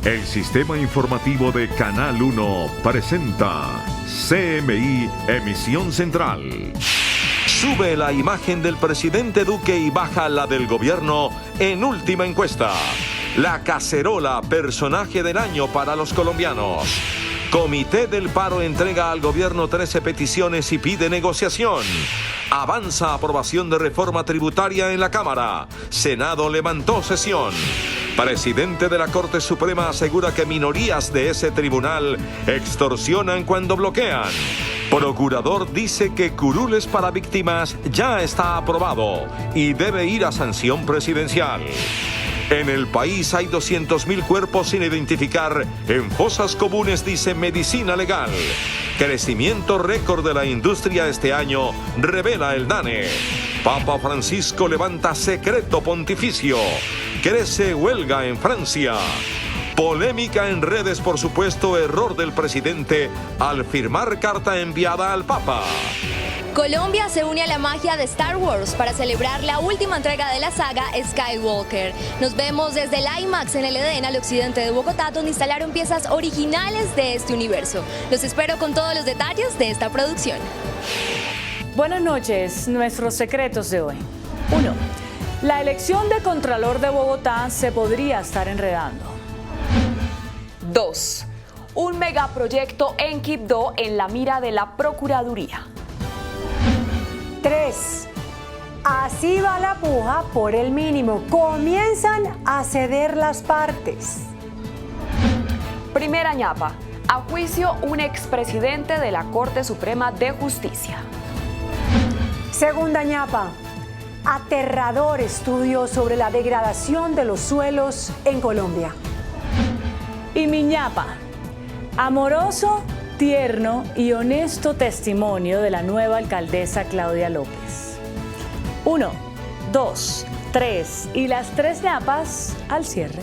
El sistema informativo de Canal 1 presenta CMI Emisión Central. Sube la imagen del presidente Duque y baja la del gobierno en última encuesta. La cacerola, personaje del año para los colombianos. Comité del Paro entrega al gobierno 13 peticiones y pide negociación. Avanza aprobación de reforma tributaria en la Cámara. Senado levantó sesión. Presidente de la Corte Suprema asegura que minorías de ese tribunal extorsionan cuando bloquean. Procurador dice que curules para víctimas ya está aprobado y debe ir a sanción presidencial. En el país hay 200.000 cuerpos sin identificar en fosas comunes, dice Medicina Legal. Crecimiento récord de la industria este año, revela el DANE. Papa Francisco levanta secreto pontificio. Crece huelga en Francia. Polémica en redes por supuesto error del presidente al firmar carta enviada al Papa. Colombia se une a la magia de Star Wars para celebrar la última entrega de la saga Skywalker. Nos vemos desde el IMAX en el Edén al occidente de Bogotá, donde instalaron piezas originales de este universo. Los espero con todos los detalles de esta producción. Buenas noches, nuestros secretos de hoy. 1. La elección de Contralor de Bogotá se podría estar enredando. 2. Un megaproyecto en Quibdó en la mira de la Procuraduría. 3. Así va la puja por el mínimo. Comienzan a ceder las partes. Primera ñapa. A juicio un expresidente de la Corte Suprema de Justicia. Segunda ñapa. Aterrador estudio sobre la degradación de los suelos en Colombia. Y mi ñapa. Amoroso, tierno y honesto testimonio de la nueva alcaldesa Claudia López. 1, 2, 3 y las 3 ñapas al cierre.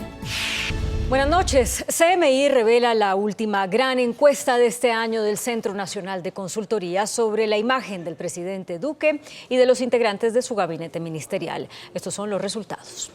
Buenas noches. CMI revela la última gran encuesta de este año del Centro Nacional de Consultoría sobre la imagen del presidente Duque y de los integrantes de su gabinete ministerial. Estos son los resultados.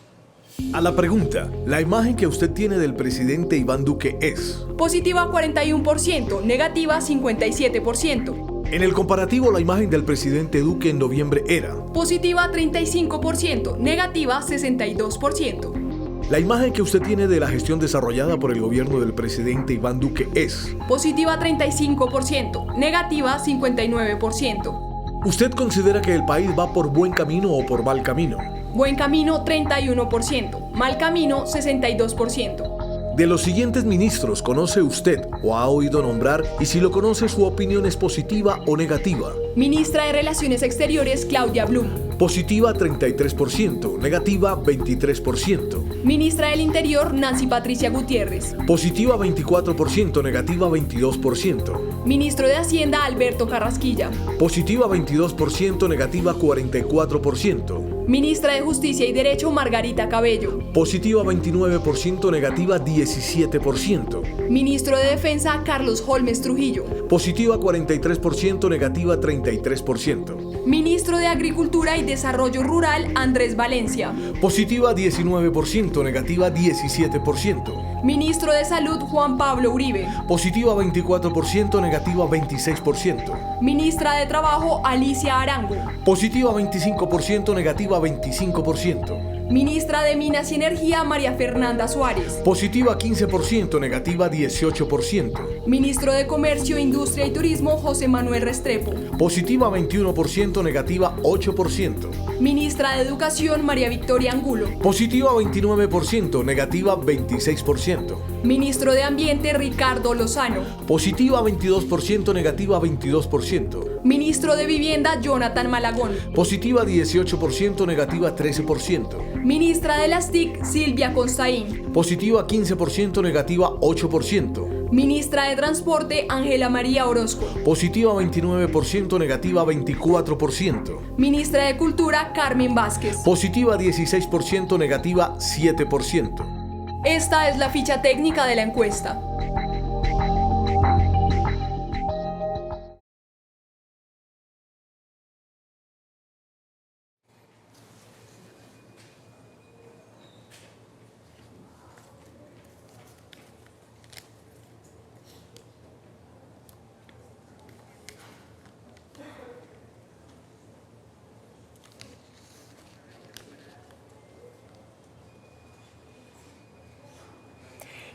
A la pregunta, ¿la imagen que usted tiene del presidente Iván Duque es? Positiva 41%, negativa 57%. En el comparativo, la imagen del presidente Duque en noviembre era: Positiva 35%, negativa 62%. La imagen que usted tiene de la gestión desarrollada por el gobierno del presidente Iván Duque es: Positiva 35%, negativa 59%. ¿Usted considera que el país va por buen camino o por mal camino? Buen camino 31%, mal camino 62%. De los siguientes ministros, ¿conoce usted o ha oído nombrar? Y si lo conoce, ¿su opinión es positiva o negativa? Ministra de Relaciones Exteriores, Claudia Blum. Positiva 33%, negativa 23%. Ministra del Interior, Nancy Patricia Gutiérrez. Positiva 24%, negativa 22%. Ministro de Hacienda, Alberto Carrasquilla. Positiva 22%, negativa 44%. Ministra de Justicia y Derecho, Margarita Cabello. Positiva 29%, negativa 17%. Ministro de Defensa, Carlos Holmes Trujillo. Positiva 43%, negativa 33%. Ministro de Agricultura y Desarrollo Rural, Andrés Valencia. Positiva 19%, negativa 17%. Ministro de Salud, Juan Pablo Uribe. Positiva 24%, negativa 26%. Ministra de Trabajo, Alicia Arango. Positiva 25%, negativa 25%. Ministra de Minas y Energía, María Fernanda Suárez. Positiva 15%, negativa 18%. Ministro de Comercio, Industria y Turismo, José Manuel Restrepo. Positiva 21%, negativa 8%. Ministra de Educación, María Victoria Angulo. Positiva 29%, negativa 26%. Ministro de Ambiente, Ricardo Lozano. Positiva 22%, negativa 22%. Ministro de Vivienda, Jonathan Malagón. Positiva 18%, negativa 13%. Ministra de las TIC, Silvia Constaín. Positiva 15%, negativa 8%. Ministra de Transporte, Ángela María Orozco. Positiva 29%, negativa 24%. Ministra de Cultura, Carmen Vázquez. Positiva 16%, negativa 7%. Esta es la ficha técnica de la encuesta.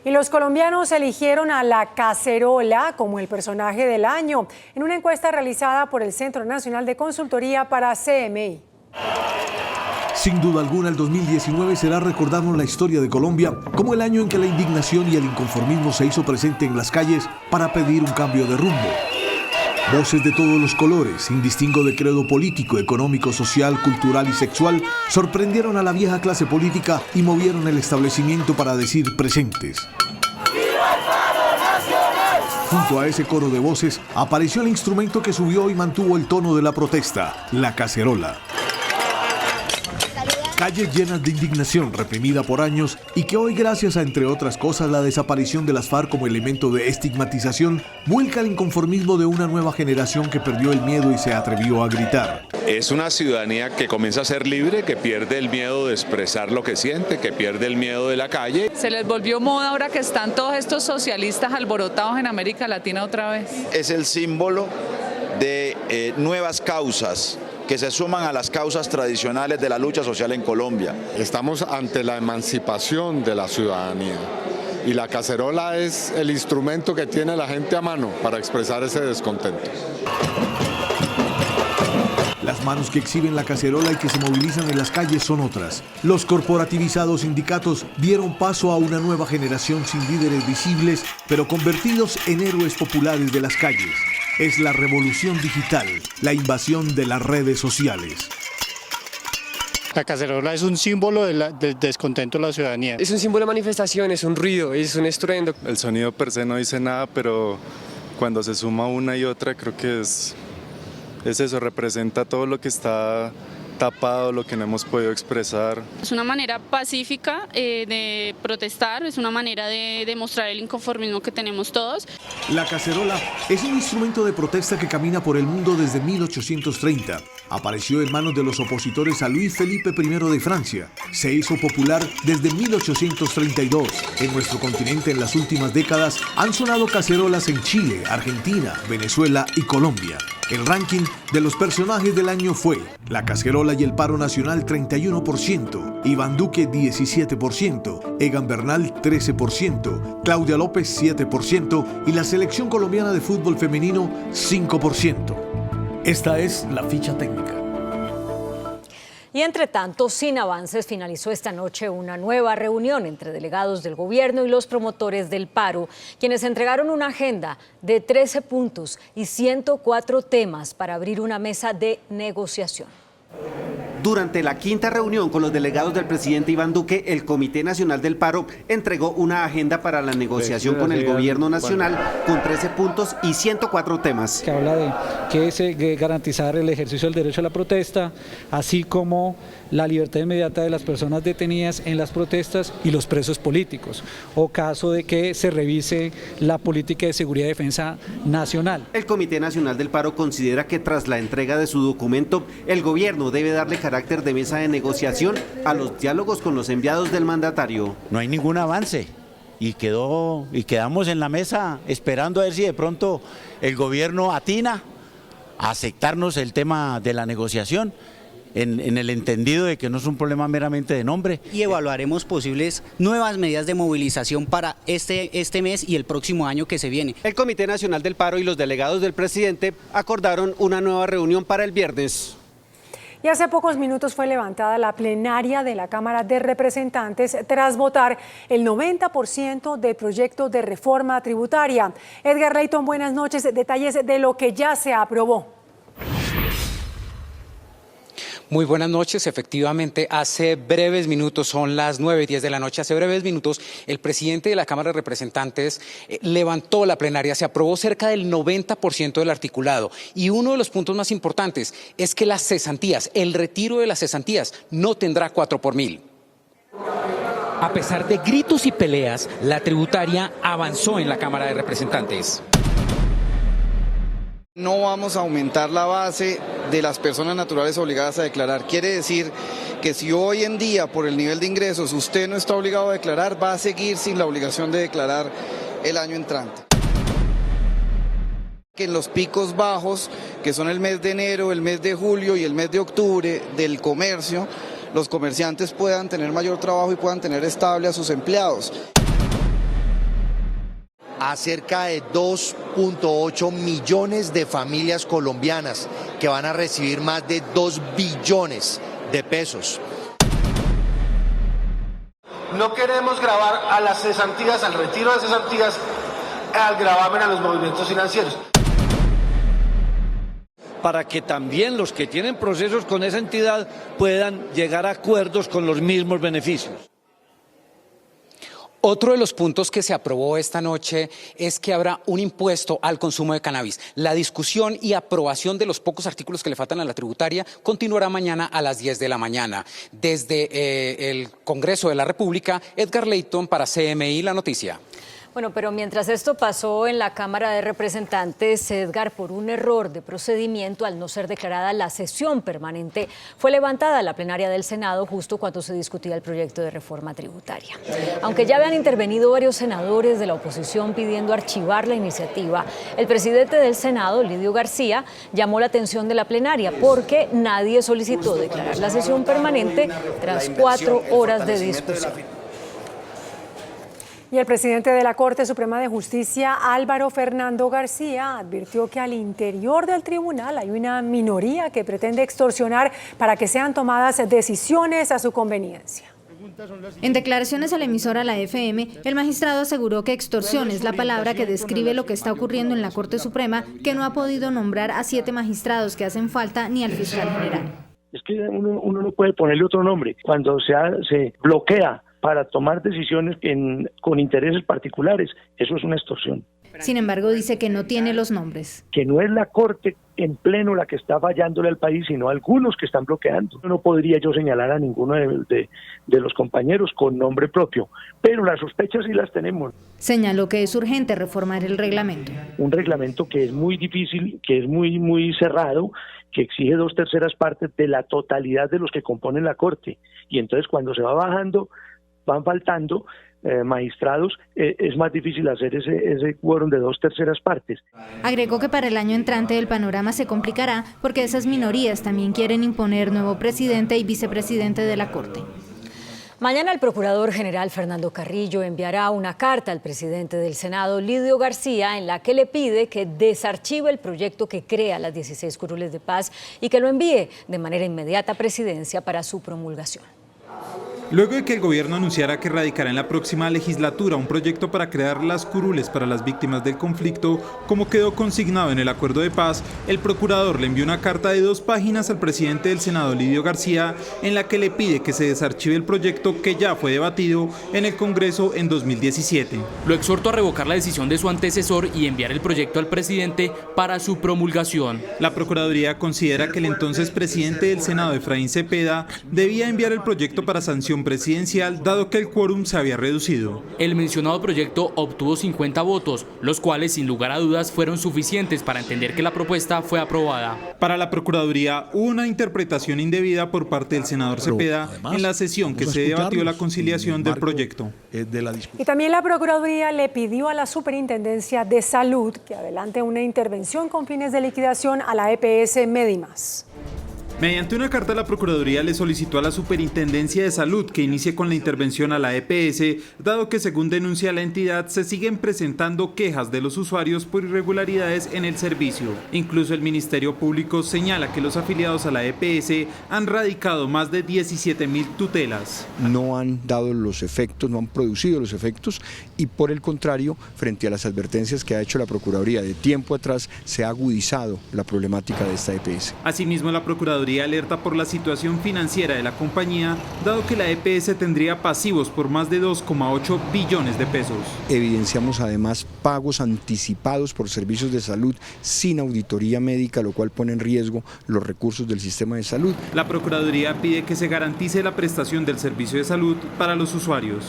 Y los colombianos eligieron a La Cacerola como el personaje del año en una encuesta realizada por el Centro Nacional de Consultoría para CMI. Sin duda alguna, el 2019 será recordado en la historia de Colombia como el año en que la indignación y el inconformismo se hizo presente en las calles para pedir un cambio de rumbo. Voces de todos los colores, sin distingo de credo político, económico, social, cultural y sexual, sorprendieron a la vieja clase política y movieron el establecimiento para decir presentes. Junto a ese coro de voces, apareció el instrumento que subió y mantuvo el tono de la protesta, la cacerola. Calles llenas de indignación reprimida por años y que hoy, gracias a, entre otras cosas, la desaparición de las FARC como elemento de estigmatización, vuelca el inconformismo de una nueva generación que perdió el miedo y se atrevió a gritar. Es una ciudadanía que comienza a ser libre, que pierde el miedo de expresar lo que siente, que pierde el miedo de la calle. Se les volvió moda ahora que están todos estos socialistas alborotados en América Latina otra vez. Es el símbolo de nuevas causas que se suman a las causas tradicionales de la lucha social en Colombia. Estamos ante la emancipación de la ciudadanía y la cacerola es el instrumento que tiene la gente a mano para expresar ese descontento. Las manos que exhiben la cacerola y que se movilizan en las calles son otras. Los corporativizados sindicatos dieron paso a una nueva generación sin líderes visibles, pero convertidos en héroes populares de las calles. Es la revolución digital, la invasión de las redes sociales. La cacerola es un símbolo del descontento de la ciudadanía. Es un símbolo de manifestación, es un ruido, es un estruendo. El sonido per se no dice nada, pero cuando se suma una y otra creo que es eso, representa todo lo que está tapado, lo que no hemos podido expresar. Es una manera pacífica de protestar, es una manera de demostrar el inconformismo que tenemos todos. La cacerola es un instrumento de protesta que camina por el mundo desde 1830. Apareció en manos de los opositores a Luis Felipe I de Francia. Se hizo popular desde 1832. En nuestro continente en las últimas décadas han sonado cacerolas en Chile, Argentina, Venezuela y Colombia. El ranking de los personajes del año fue La Cacerola y el Paro Nacional 31%, Iván Duque 17%, Egan Bernal 13%, Claudia López 7% y la selección colombiana de fútbol femenino 5%. Esta es la ficha técnica. Y entre tanto, sin avances, finalizó esta noche una nueva reunión entre delegados del gobierno y los promotores del paro, quienes entregaron una agenda de 13 puntos y 104 temas para abrir una mesa de negociación. Durante la quinta reunión con los delegados del presidente Iván Duque, el Comité Nacional del Paro entregó una agenda para la negociación con el gobierno nacional con 13 puntos y 104 temas. Que habla de que es garantizar el ejercicio del derecho a la protesta, así como la libertad inmediata de las personas detenidas en las protestas y los presos políticos, o caso de que se revise la política de seguridad y defensa nacional. El Comité Nacional del Paro considera que tras la entrega de su documento, el gobierno debe darle carácter de mesa de negociación a los diálogos con los enviados del mandatario. No hay ningún avance y quedamos en la mesa esperando a ver si de pronto el gobierno atina a aceptarnos el tema de la negociación. En el entendido de que no es un problema meramente de nombre. Y evaluaremos posibles nuevas medidas de movilización para este mes y el próximo año que se viene. El Comité Nacional del Paro y los delegados del presidente acordaron una nueva reunión para el viernes. Y hace pocos minutos fue levantada la plenaria de la Cámara de Representantes tras votar el 90% del proyecto de reforma tributaria. Edgar Leyton, buenas noches. Detalles de lo que ya se aprobó. Muy buenas noches. Efectivamente, hace breves minutos, son las 9:10 de la noche, hace breves minutos, el presidente de la Cámara de Representantes levantó la plenaria, se aprobó cerca del 90% del articulado. Y uno de los puntos más importantes es que las cesantías, el retiro de las cesantías, no tendrá 4 por 1000. A pesar de gritos y peleas, la tributaria avanzó en la Cámara de Representantes. No vamos a aumentar la base de las personas naturales obligadas a declarar. Quiere decir que si hoy en día, por el nivel de ingresos, usted no está obligado a declarar, va a seguir sin la obligación de declarar el año entrante. Que en los picos bajos, que son el mes de enero, el mes de julio y el mes de octubre del comercio, los comerciantes puedan tener mayor trabajo y puedan tener estable a sus empleados. a cerca de 2.8 millones de familias colombianas que van a recibir más de 2 billones de pesos. No queremos gravar a las cesantías, al retiro de cesantías, al gravamen a los movimientos financieros. Para que también los que tienen procesos con esa entidad puedan llegar a acuerdos con los mismos beneficios. Otro de los puntos que se aprobó esta noche es que habrá un impuesto al consumo de cannabis. La discusión y aprobación de los pocos artículos que le faltan a la tributaria continuará mañana a las 10 de la mañana. Desde el Congreso de la República, Edgar Leyton para CMI La Noticia. Bueno, pero mientras esto pasó en la Cámara de Representantes, Edgar, por un error de procedimiento, al no ser declarada la sesión permanente, fue levantada la plenaria del Senado justo cuando se discutía el proyecto de reforma tributaria. Aunque ya habían intervenido varios senadores de la oposición pidiendo archivar la iniciativa, el presidente del Senado, Lidio García, llamó la atención de la plenaria porque nadie solicitó declarar la sesión permanente tras 4 horas de discusión. Y el presidente de la Corte Suprema de Justicia, Álvaro Fernando García, advirtió que al interior del tribunal hay una minoría que pretende extorsionar para que sean tomadas decisiones a su conveniencia. En declaraciones a la emisora La FM, el magistrado aseguró que extorsión es la palabra que describe lo que está ocurriendo en la Corte Suprema, que no ha podido nombrar a 7 magistrados que hacen falta ni al fiscal general. Es que uno no puede ponerle otro nombre. Cuando se bloquea para tomar decisiones con intereses particulares, eso es una extorsión. Sin embargo, dice que no tiene los nombres. Que no es la Corte en pleno la que está fallándole al país, sino algunos que están bloqueando. No podría yo señalar a ninguno de los compañeros con nombre propio, pero las sospechas sí las tenemos. Señaló que es urgente reformar el reglamento. Un reglamento que es muy difícil, que es muy cerrado, que exige 2/3 partes de la totalidad de los que componen la Corte. Y entonces cuando se va bajando, van faltando magistrados, es más difícil hacer ese quórum de 2/3 partes. Agregó que para el año entrante el panorama se complicará porque esas minorías también quieren imponer nuevo presidente y vicepresidente de la Corte. Mañana el Procurador General Fernando Carrillo enviará una carta al presidente del Senado, Lidio García, en la que le pide que desarchive el proyecto que crea las 16 curules de paz y que lo envíe de manera inmediata a Presidencia para su promulgación. Luego de que el gobierno anunciara que radicará en la próxima legislatura un proyecto para crear las curules para las víctimas del conflicto, como quedó consignado en el acuerdo de paz, el procurador le envió una carta de 2 páginas al presidente del Senado, Lidio García, en la que le pide que se desarchive el proyecto que ya fue debatido en el Congreso en 2017. Lo exhorto a revocar la decisión de su antecesor y enviar el proyecto al presidente para su promulgación. La Procuraduría considera que el entonces presidente del Senado, Efraín Cepeda, debía enviar el proyecto para sanción presidencial, dado que el quórum se había reducido. El mencionado proyecto obtuvo 50 votos, los cuales sin lugar a dudas fueron suficientes para entender que la propuesta fue aprobada. Para la Procuraduría hubo una interpretación indebida por parte del senador Cepeda además, en la sesión que se debatió la conciliación del proyecto. Y también la Procuraduría le pidió a la Superintendencia de Salud que adelante una intervención con fines de liquidación a la EPS Medimas. Mediante una carta, la Procuraduría le solicitó a la Superintendencia de Salud que inicie con la intervención a la EPS, dado que, según denuncia la entidad, se siguen presentando quejas de los usuarios por irregularidades en el servicio. Incluso el Ministerio Público señala que los afiliados a la EPS han radicado más de 17.000 tutelas. No han dado los efectos, no han producido los efectos y, por el contrario, frente a las advertencias que ha hecho la Procuraduría de tiempo atrás, se ha agudizado la problemática de esta EPS. Asimismo, la Procuraduría alerta por la situación financiera de la compañía, dado que la EPS tendría pasivos por más de 2,8 billones de pesos. Evidenciamos además pagos anticipados por servicios de salud sin auditoría médica, lo cual pone en riesgo los recursos del sistema de salud. La Procuraduría pide que se garantice la prestación del servicio de salud para los usuarios.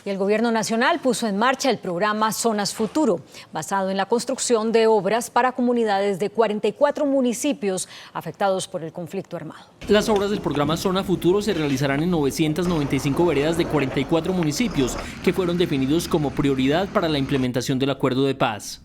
Y el Gobierno Nacional puso en marcha el programa Zonas Futuro, basado en la construcción de obras para comunidades de 44 municipios afectados por el conflicto armado. Las obras del programa Zona Futuro se realizarán en 995 veredas de 44 municipios que fueron definidos como prioridad para la implementación del acuerdo de paz.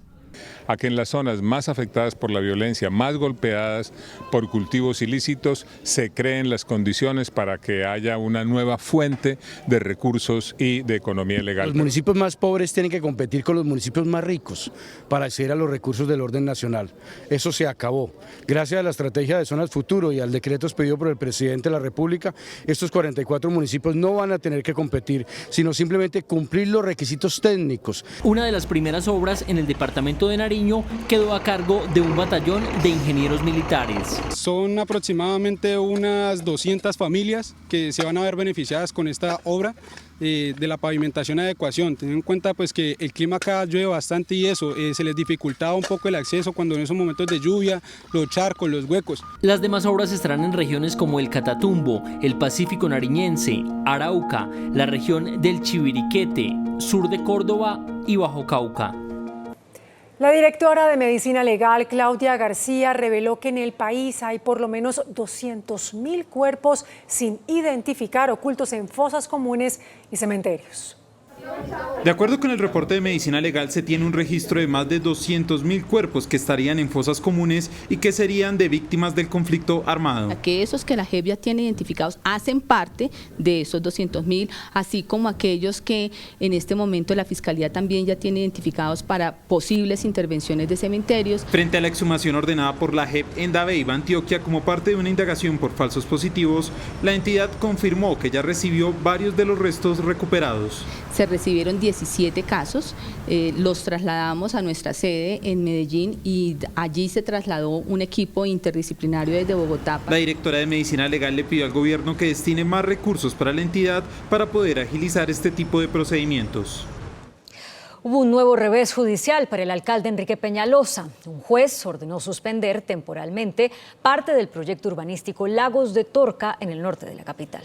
a que en las zonas más afectadas por la violencia, más golpeadas por cultivos ilícitos, se creen las condiciones para que haya una nueva fuente de recursos y de economía legal. Los municipios más pobres tienen que competir con los municipios más ricos para acceder a los recursos del orden nacional. Eso se acabó. Gracias a la estrategia de Zonas Futuro y al decreto expedido por el presidente de la República, estos 44 municipios no van a tener que competir, sino simplemente cumplir los requisitos técnicos. Una de las primeras obras en el departamento de Nariño quedó a cargo de un batallón de ingenieros militares. Son aproximadamente unas 200 familias que se van a ver beneficiadas con esta obra de la pavimentación y adecuación. Ten en cuenta pues que el clima acá llueve bastante y eso se les dificultaba un poco el acceso cuando en esos momentos de lluvia, los charcos, los huecos. Las demás obras estarán en regiones como el Catatumbo, el Pacífico Nariñense, Arauca, la región del Chiviriquete, sur de Córdoba y Bajo Cauca. La directora de Medicina Legal, Claudia García, reveló que en el país hay por lo menos 200.000 cuerpos sin identificar ocultos en fosas comunes y cementerios. De acuerdo con el reporte de Medicina Legal, se tiene un registro de más de 200.000 cuerpos que estarían en fosas comunes y que serían de víctimas del conflicto armado. Que esos que la JEP ya tiene identificados hacen parte de esos 200.000, así como aquellos que en este momento la Fiscalía también ya tiene identificados para posibles intervenciones de cementerios. Frente a la exhumación ordenada por la JEP en Dabeiba, Antioquia, como parte de una indagación por falsos positivos, la entidad confirmó que ya recibió varios de los restos recuperados. Se recibieron 17 casos, los trasladamos a nuestra sede en Medellín y allí se trasladó un equipo interdisciplinario desde Bogotá. La directora de Medicina Legal le pidió al gobierno que destine más recursos para la entidad para poder agilizar este tipo de procedimientos. Hubo un nuevo revés judicial para el alcalde Enrique Peñalosa. Un juez ordenó suspender temporalmente parte del proyecto urbanístico Lagos de Torca en el norte de la capital.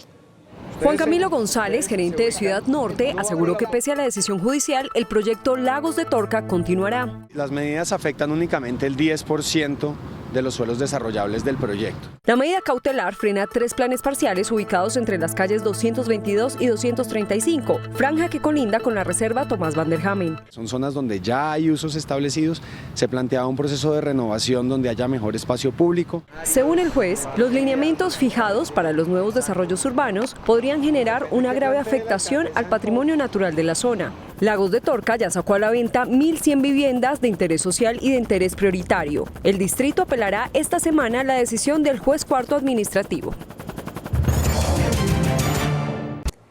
Juan Camilo González, gerente de Ciudad Norte, aseguró que pese a la decisión judicial, el proyecto Lagos de Torca continuará. Las medidas afectan únicamente el 10% de los suelos desarrollables del proyecto. La medida cautelar frena 3 planes parciales ubicados entre las calles 222 y 235, franja que colinda con la reserva Tomás Van der Hamen. Son zonas donde ya hay usos establecidos, se planteaba un proceso de renovación donde haya mejor espacio público. Según el juez, los lineamientos fijados para los nuevos desarrollos urbanos podrían generar una grave afectación al patrimonio natural de la zona. Lagos de Torca ya sacó a la venta 1.100 viviendas de interés social y de interés prioritario. El distrito apelará esta semana la decisión del juez cuarto administrativo.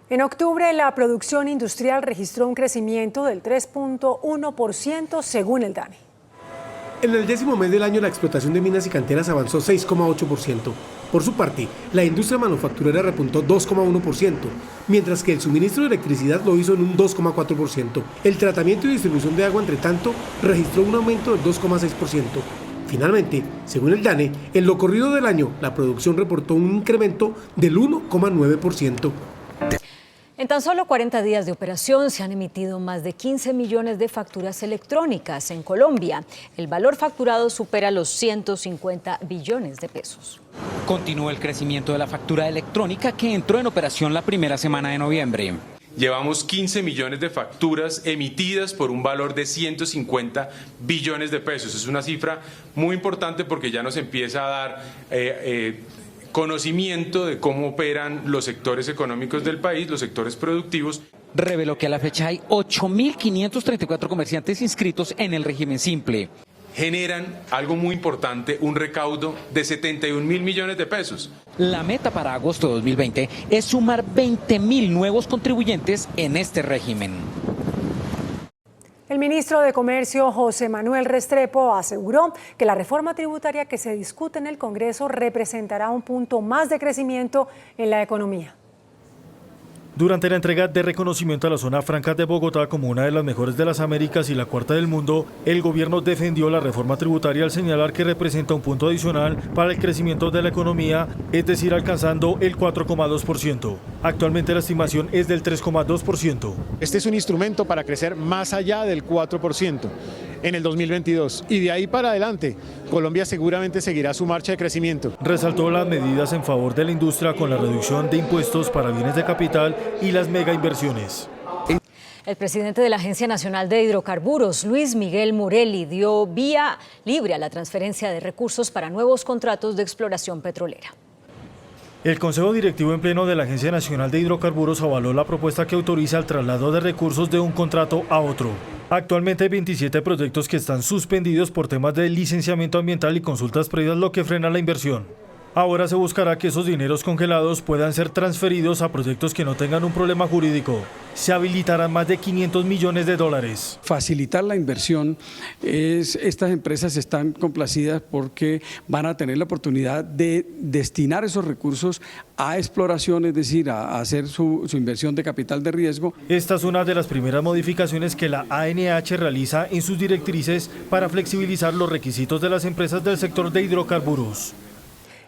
En octubre, la producción industrial registró un crecimiento del 3.1% según el DANE. En el 10º mes del año, la explotación de minas y canteras avanzó 6,8%. Por su parte, la industria manufacturera repuntó 2,1%, mientras que el suministro de electricidad lo hizo en un 2,4%. El tratamiento y distribución de agua, entre tanto, registró un aumento del 2,6%. Finalmente, según el DANE, en lo corrido del año, la producción reportó un incremento del 1,9%. En tan solo 40 días de operación se han emitido más de 15 millones de facturas electrónicas en Colombia. El valor facturado supera los 150 billones de pesos. Continúa el crecimiento de la factura electrónica que entró en operación la primera semana de noviembre. Llevamos 15 millones de facturas emitidas por un valor de 150 billones de pesos. Es una cifra muy importante porque ya nos empieza a dar conocimiento de cómo operan los sectores económicos del país, los sectores productivos. Reveló que a la fecha hay 8.534 comerciantes inscritos en el régimen simple. Generan algo muy importante, un recaudo de 71.000 millones de pesos. La meta para agosto de 2020 es sumar 20.000 nuevos contribuyentes en este régimen. El ministro de Comercio, José Manuel Restrepo, aseguró que la reforma tributaria que se discute en el Congreso representará un punto más de crecimiento en la economía. Durante la entrega de reconocimiento a la zona franca de Bogotá como una de las mejores de las Américas y la cuarta del mundo, el gobierno defendió la reforma tributaria al señalar que representa un punto adicional para el crecimiento de la economía, es decir, alcanzando el 4,2%. Actualmente la estimación es del 3,2%. Este es un instrumento para crecer más allá del 4% en el 2022 y de ahí para adelante Colombia seguramente seguirá su marcha de crecimiento. Resaltó las medidas en favor de la industria con la reducción de impuestos para bienes de capital y las mega inversiones. El presidente de la Agencia Nacional de Hidrocarburos, Luis Miguel Morelli, dio vía libre a la transferencia de recursos para nuevos contratos de exploración petrolera. El Consejo Directivo en Pleno de la Agencia Nacional de Hidrocarburos avaló la propuesta que autoriza el traslado de recursos de un contrato a otro. Actualmente hay 27 proyectos que están suspendidos por temas de licenciamiento ambiental y consultas previas, lo que frena la inversión. Ahora se buscará que esos dineros congelados puedan ser transferidos a proyectos que no tengan un problema jurídico. Se habilitarán más de 500 millones de dólares. Facilitar la inversión, estas empresas están complacidas porque van a tener la oportunidad de destinar esos recursos a exploración, es decir, a hacer su inversión de capital de riesgo. Esta es una de las primeras modificaciones que la ANH realiza en sus directrices para flexibilizar los requisitos de las empresas del sector de hidrocarburos.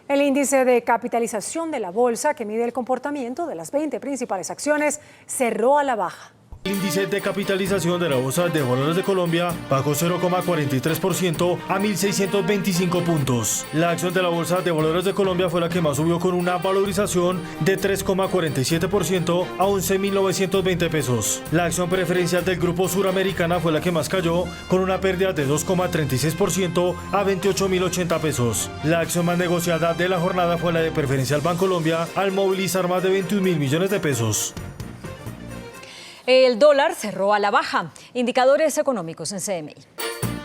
El índice de capitalización de la bolsa, que mide el comportamiento de las 20 principales acciones, cerró a la baja. El índice de capitalización de la Bolsa de Valores de Colombia bajó 0,43% a 1.625 puntos. La acción de la Bolsa de Valores de Colombia fue la que más subió, con una valorización de 3,47% a 11.920 pesos. La acción preferencial del Grupo Suramericana fue la que más cayó, con una pérdida de 2,36% a 28.080 pesos. La acción más negociada de la jornada fue la de Preferencial Bancolombia, al movilizar más de 21.000 millones de pesos. El dólar cerró a la baja. Indicadores económicos en CMI.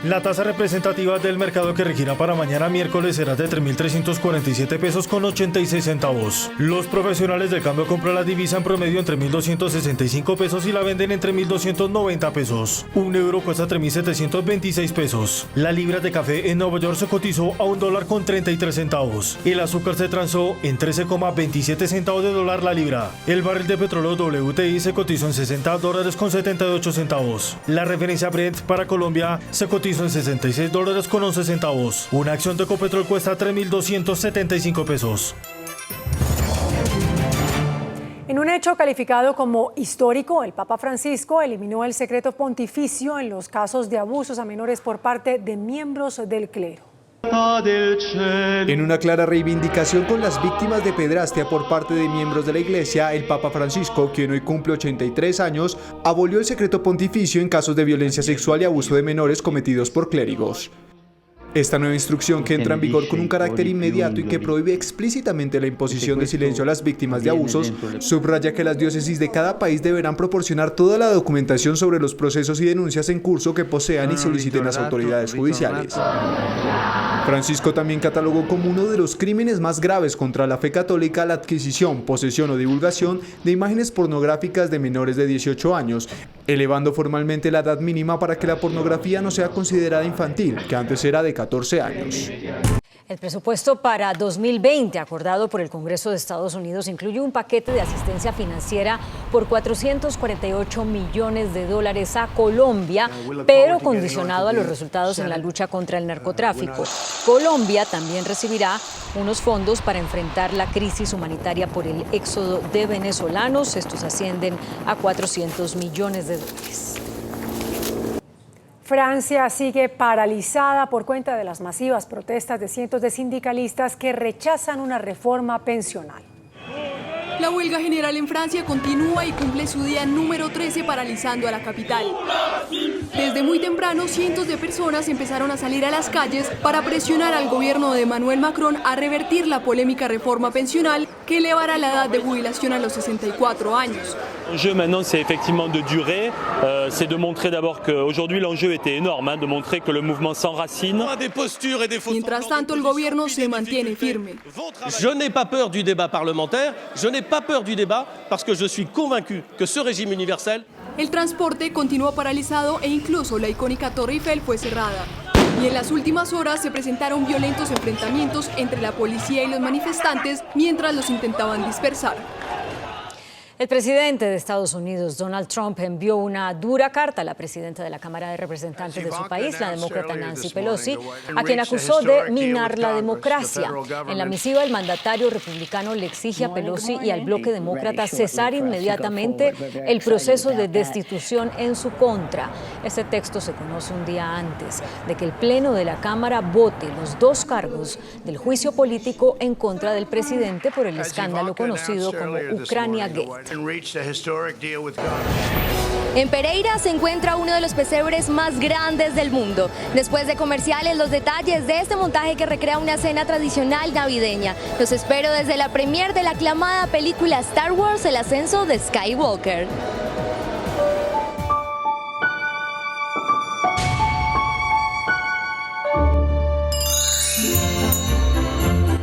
La tasa representativa del mercado que regirá para mañana miércoles será de 3.347 pesos con 86 centavos. Los profesionales del cambio compran la divisa en promedio entre 1.265 pesos y la venden entre 1.290 pesos. Un euro cuesta 3.726 pesos. La libra de café en Nueva York se cotizó a $1.33 centavos. El azúcar se transó en 13,27 centavos de dólar la libra. El barril de petróleo WTI se cotizó en $60.78 centavos. La referencia Brent para Colombia se cotizó en $66.11 centavos. Una acción de Ecopetrol cuesta 3.275 pesos. En un hecho calificado como histórico, el Papa Francisco eliminó el secreto pontificio en los casos de abusos a menores por parte de miembros del clero. En una clara reivindicación con las víctimas de pedrastia por parte de miembros de la Iglesia, el Papa Francisco, quien hoy cumple 83 años, abolió el secreto pontificio en casos de violencia sexual y abuso de menores cometidos por clérigos. Esta nueva instrucción, que entra en vigor con un carácter inmediato y que prohíbe explícitamente la imposición de silencio a las víctimas de abusos, subraya que las diócesis de cada país deberán proporcionar toda la documentación sobre los procesos y denuncias en curso que posean y soliciten las autoridades judiciales. Francisco también catalogó como uno de los crímenes más graves contra la fe católica la adquisición, posesión o divulgación de imágenes pornográficas de menores de 18 años, elevando formalmente la edad mínima para que la pornografía no sea considerada infantil, que antes era de 14 años. El presupuesto para 2020 acordado por el Congreso de Estados Unidos incluye un paquete de asistencia financiera por $448 millones a Colombia, pero condicionado a los resultados en la lucha contra el narcotráfico. Colombia también recibirá unos fondos para enfrentar la crisis humanitaria por el éxodo de venezolanos. Estos ascienden a $400 millones. Francia sigue paralizada por cuenta de las masivas protestas de cientos de sindicalistas que rechazan una reforma pensional. La huelga general en Francia continúa y cumple su día número 13 paralizando a la capital. Desde muy temprano, cientos de personas empezaron a salir a las calles para presionar al gobierno de Emmanuel Macron a revertir la polémica reforma pensional que elevará la edad de jubilación a los 64 años. L'enjeu maintenant, c'est effectivement de durer, c'est de montrer d'abord qu'aujourd'hui l'enjeu était énorme, de montrer que le mouvement s'enracine. Mientras tanto, el gobierno se mantiene firme. Je n'ai pas peur du débat parlementaire, je n'ai pas peur du débat parce que je suis convaincu que ce régime universel. El transporte continúa paralizado e incluso la icónica Torre Eiffel fue cerrada. Y en las últimas horas se presentaron violentos enfrentamientos entre la policía y los manifestantes mientras los intentaban dispersar. El presidente de Estados Unidos, Donald Trump, envió una dura carta a la presidenta de la Cámara de Representantes de su país, la demócrata Nancy Pelosi, a quien acusó de minar la democracia. En la misiva, el mandatario republicano le exige a Pelosi y al bloque demócrata cesar inmediatamente el proceso de destitución en su contra. Este texto se conoce un día antes de que el Pleno de la Cámara vote los dos cargos del juicio político en contra del presidente por el escándalo conocido como Ucrania Gate. And reached a historic deal with God. En Pereira se encuentra uno de los pesebres más grandes del mundo. Después de comerciales, los detalles de este montaje que recrea una cena tradicional navideña. Los espero desde la premier de la aclamada película Star Wars, El ascenso de Skywalker.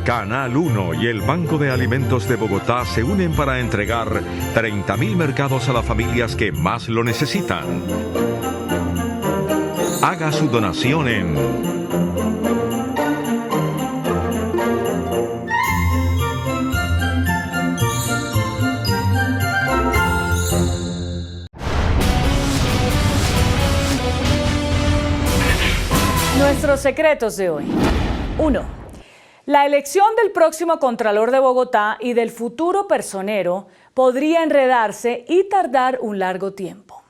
Canal 1 y el Banco de Alimentos de Bogotá se unen para entregar 30.000 mercados a las familias que más lo necesitan. Haga su donación en Nuestros secretos de hoy. 1. La elección del próximo Contralor de Bogotá y del futuro personero podría enredarse y tardar un largo tiempo.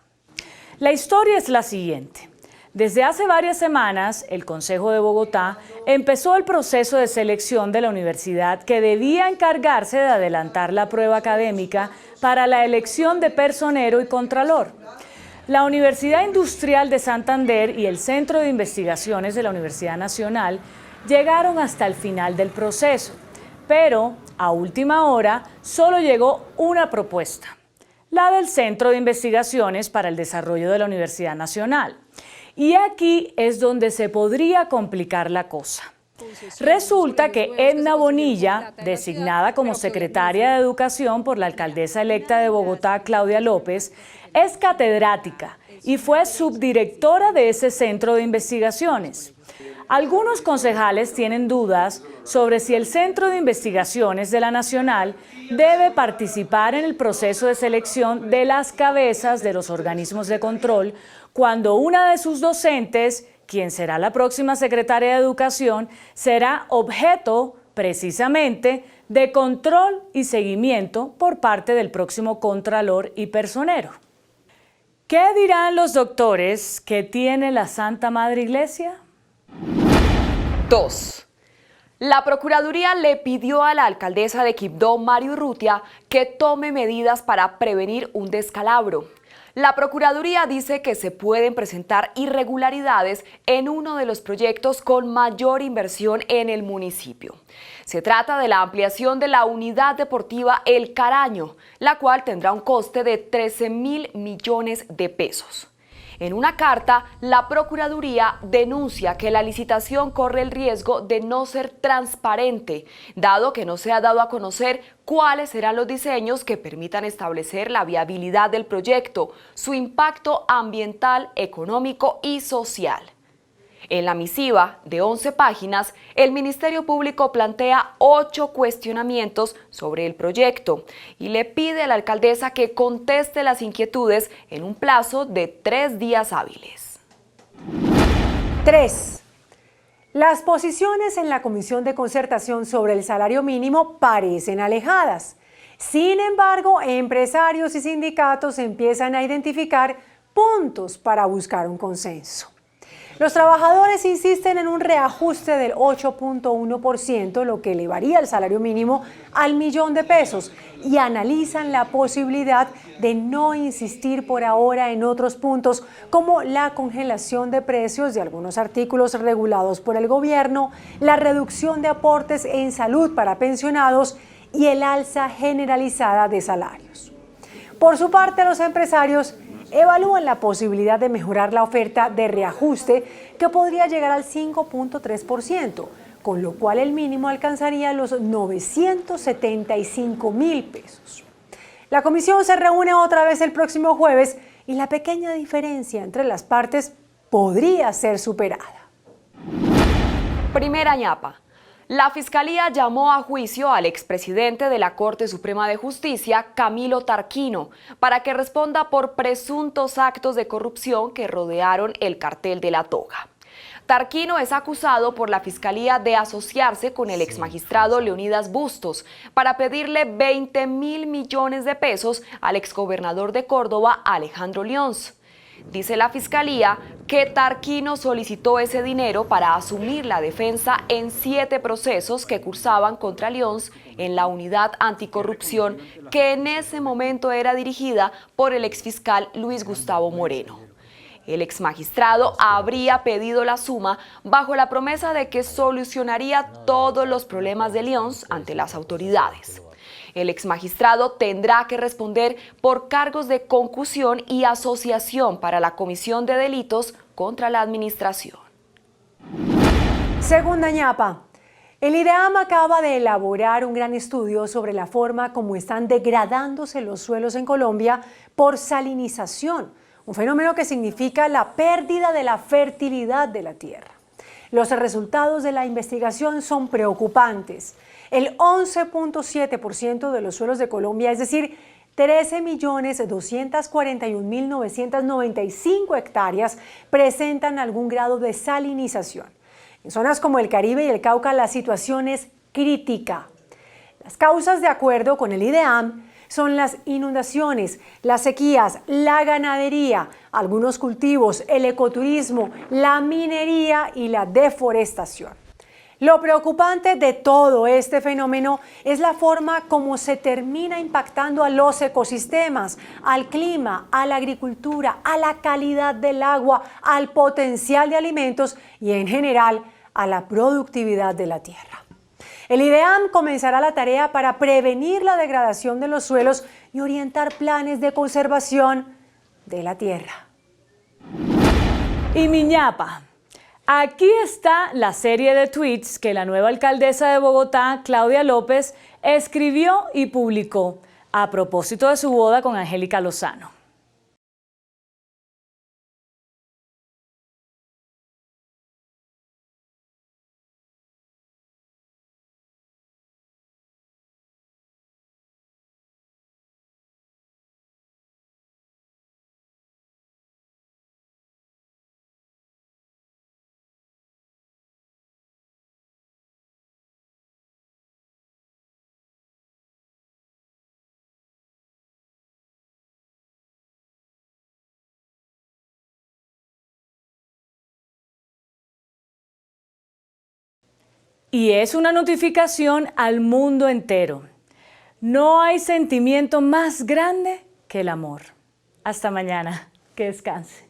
La historia es la siguiente. Desde hace varias semanas, el Consejo de Bogotá empezó el proceso de selección de la universidad que debía encargarse de adelantar la prueba académica para la elección de personero y contralor. La Universidad Industrial de Santander y el Centro de Investigaciones de la Universidad Nacional llegaron hasta el final del proceso, pero a última hora solo llegó una propuesta, la del Centro de Investigaciones para el Desarrollo de la Universidad Nacional. Y aquí es donde se podría complicar la cosa. Resulta que Edna Bonilla, designada como secretaria de Educación por la alcaldesa electa de Bogotá, Claudia López, es catedrática y fue subdirectora de ese centro de investigaciones. Algunos concejales tienen dudas sobre si el Centro de Investigaciones de la Nacional debe participar en el proceso de selección de las cabezas de los organismos de control cuando una de sus docentes, quien será la próxima secretaria de Educación, será objeto, precisamente, de control y seguimiento por parte del próximo Contralor y personero. ¿Qué dirán los doctores que tiene la Santa Madre Iglesia? 2. La Procuraduría le pidió a la alcaldesa de Quibdó, Mari Urrutia, que tome medidas para prevenir un descalabro. La Procuraduría dice que se pueden presentar irregularidades en uno de los proyectos con mayor inversión en el municipio. Se trata de la ampliación de la unidad deportiva El Caraño, la cual tendrá un coste de 13.000 millones de pesos. En una carta, la Procuraduría denuncia que la licitación corre el riesgo de no ser transparente, dado que no se ha dado a conocer cuáles serán los diseños que permitan establecer la viabilidad del proyecto, su impacto ambiental, económico y social. En la misiva, de 11 páginas, el Ministerio Público plantea 8 cuestionamientos sobre el proyecto y le pide a la alcaldesa que conteste las inquietudes en un plazo de 3 días hábiles. 3. Las posiciones en la Comisión de Concertación sobre el salario mínimo parecen alejadas. Sin embargo, empresarios y sindicatos empiezan a identificar puntos para buscar un consenso. Los trabajadores insisten en un reajuste del 8.1%, lo que elevaría el salario mínimo al $1.000.000, y analizan la posibilidad de no insistir por ahora en otros puntos, como la congelación de precios de algunos artículos regulados por el gobierno, la reducción de aportes en salud para pensionados y el alza generalizada de salarios. Por su parte, los empresarios evalúan la posibilidad de mejorar la oferta de reajuste, que podría llegar al 5.3%, con lo cual el mínimo alcanzaría los 975.000 pesos. La comisión se reúne otra vez el próximo jueves y la pequeña diferencia entre las partes podría ser superada. Primera ñapa. La Fiscalía llamó a juicio al expresidente de la Corte Suprema de Justicia, Camilo Tarquino, para que responda por presuntos actos de corrupción que rodearon el cartel de La Toga. Tarquino es acusado por la Fiscalía de asociarse con el exmagistrado Leonidas Bustos para pedirle 20.000 millones de pesos al exgobernador de Córdoba, Alejandro Lions. Dice la Fiscalía que Tarquino solicitó ese dinero para asumir la defensa en 7 procesos que cursaban contra Lyons en la unidad anticorrupción que en ese momento era dirigida por el exfiscal Luis Gustavo Moreno. El exmagistrado habría pedido la suma bajo la promesa de que solucionaría todos los problemas de Lyons ante las autoridades. El exmagistrado tendrá que responder por cargos de concusión y asociación para la comisión de delitos contra la administración. Segunda ñapa. El IDEAM acaba de elaborar un gran estudio sobre la forma como están degradándose los suelos en Colombia por salinización, un fenómeno que significa la pérdida de la fertilidad de la tierra. Los resultados de la investigación son preocupantes. El 11.7% de los suelos de Colombia, es decir, 13.241.995 hectáreas, presentan algún grado de salinización. En zonas como el Caribe y el Cauca la situación es crítica. Las causas, de acuerdo con el IDEAM, son las inundaciones, las sequías, la ganadería, algunos cultivos, el ecoturismo, la minería y la deforestación. Lo preocupante de todo este fenómeno es la forma como se termina impactando a los ecosistemas, al clima, a la agricultura, a la calidad del agua, al potencial de alimentos y en general a la productividad de la tierra. El IDEAM comenzará la tarea para prevenir la degradación de los suelos y orientar planes de conservación de la tierra. Y mi ñapa. Aquí está la serie de tweets que la nueva alcaldesa de Bogotá, Claudia López, escribió y publicó a propósito de su boda con Angélica Lozano. Y es una notificación al mundo entero. No hay sentimiento más grande que el amor. Hasta mañana. Que descanse.